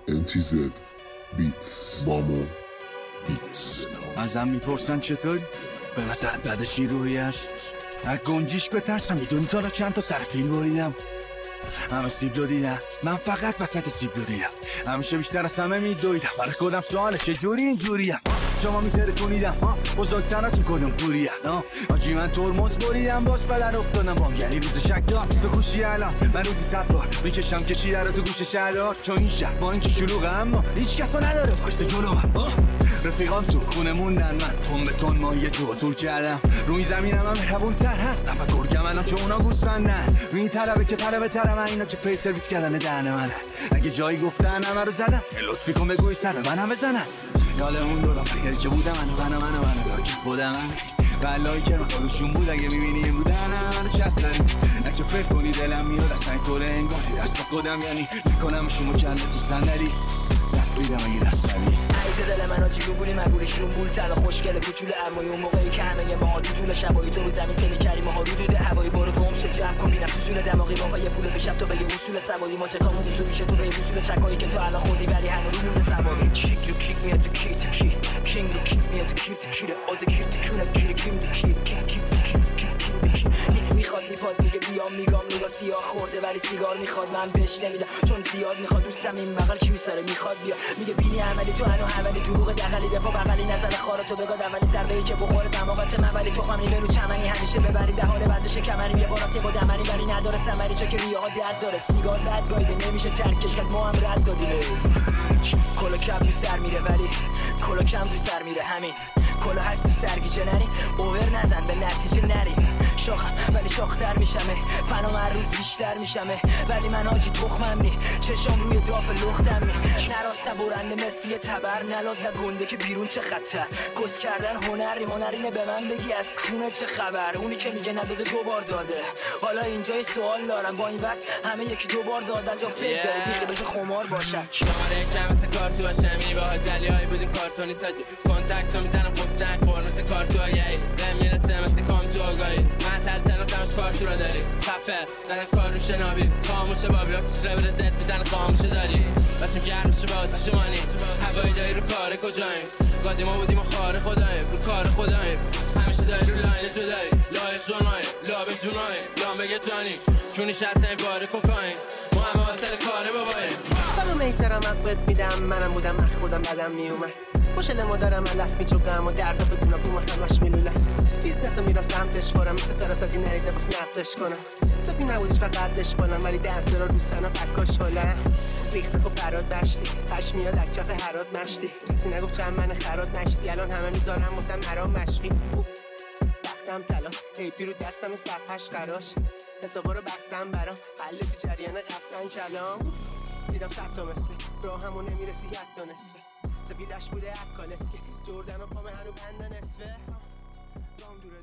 MTZ بیتس بامو بیتس. ازم میپرسن چطور؟ به نظر بدشی رویش از گنجیش بترسم. میدونی تا چند تا سر فیلم بریدم، همه سیبلو دیدم، من فقط وسط سیبلو دیدم. همیشه بیشتر از همه میدویدم، برای خودم سواله چجوری اینجوریم. شما میترکونیدم بزرگتراتون کدوم پوریم. آجی من ترمز بریدم باز بدن افتادم بام، یعنی روز شک دار تو گوشی الان من روزی 100 بار میکشم کشیده رو تو گوش شهردار. چون این شهر با اینکه شلوغه اما هیچ کسو نداره وایس جلو من. رفیقام تو خونه موندن، من تون به تون مایه تو دور کردم. روی زمینم هم مهربون تر هم و گرگم الان چون اونا گوسفندن. روی این طلبه که طلبه ترم، اینا چه پی سرویس کردن دهن منه. اگه جایی گفتن همه رو زدم لطفی کن بگوی سر به من بزنن. یاله اون دورم بخیر که بودم منو که خودم بلایی که من خودشون بود. اگه میبینی این بودن منو چستن اگه فکر کنی دلم میاد اصلا طوره انگاری دست خودم، یعنی میکنم شما کله تو صندلی دست میدم اگه دستلی عیز دل من آجی گوگولی مگولی شنبول تنها خوشگله کوچوله. امایی اون موقعی که همه ما تو طول شبایی تو رو زمین سلی کردیم ما رو دوده هوایی برو گم شد جمع کن بینم سوسول دماغی با یه پول بشم تو به یه اصول سواری ما چکامون وصول میشه تو به اصول چکایی که تو الان خوردی ولی هنوز رو مونده سواری. کیک رو کیک میاد تو کی تو کی کینگ رو کیک میاد تو کی تو کی آز کی تو کونه کی کیم تو کی میخواد میپاد میگه بیام میگم نگاه سیاه خورده ولی سیگار میخواد من بهش نمیدم چون زیاد میخواد. دوستم این بغل کیو سره میخواد بیا میگه بینی عملی تو هنو حوالی دروغ دغلی به پا بغلی نظر خارتو بگاد اولی ضربه‌ای که بخوره دماغت مولی تو غمی برو چمنی همیشه ببری دهان وزش کمری یه باراسی با دمری ولی نداره ثمری چه که ریاها درد داره. سیگار بد گایده نمیشه ترکش کرد ما هم رد دادیم. کلا کم تو سر میره ولی کلا کم تو سر میره همین کلا هست تو سرگیجه نری اوور نزن به نتیجه نری. شاخم ولی شاختر میشمه فنام هر روز بیشتر میشمه ولی من آجی تخمم نی چشام روی داف لختم نی نراست نبرنده مثل تبر نلاد نگنده که بیرون چه خطر کس کردن هنرینه به من بگی از کونه چه خبر. اونی که میگه نداده 2 بار داده. حالا اینجا یه سوال دارم با این بس همه یکی 2 بار دادن جا فکر داره دیگه بشه خمار باشد. شماره کم مثل کارتو هاشمی با جلی های بودیم کارتونی ساجی کنتکت رو میزنم پفتن خور مثل کارتو هایی نمیرسه مثل کام تو آگاهی من تلتن سمش کارتو رو داری خفه زنم کار رو شنابی خاموشه بابی آتیش رو برزت میزنه خاموشه داری بچم گرم میشه با آتیش مانی هوایی داری رو کار کجاییم گادی ما بودیم و خاره خداییم رو کار خداییم همیشه داری رو لاین جدایی لایق جوناییم لا به جوناییم لام بگه جانی چونیش هست این باره کوکاین ما همه واسه کاره باباییم. سلام احترامت بهت میدم منم بودم اخ خودم بدم میومد خوشل مادرم علف میچوکم و درد به دونم بوم همش میلوله بیزنس رو میرم سمتش خورم مثل فراستی نریده باس نقدش کنم تو نبودیش و قدش بالم ولی دنسر رو دوستن و پکاش هلم ریخته خب برات نشتی هش میاد اکچاف حرات نشتی کسی نگفت چند من خرات نشتی الان همه میذارم واسم مرام مشقی وقتم تلاش ایپی رو دستم صفحش قراش حسابا رو بستم برام حل تو جریان قطعا کلام دیدم 100 تا مثلی راه همو نمیرسی حتی نصفه سبیلش بوده اکالسکه جردن و پامه هنو بنده نصفه رام دوره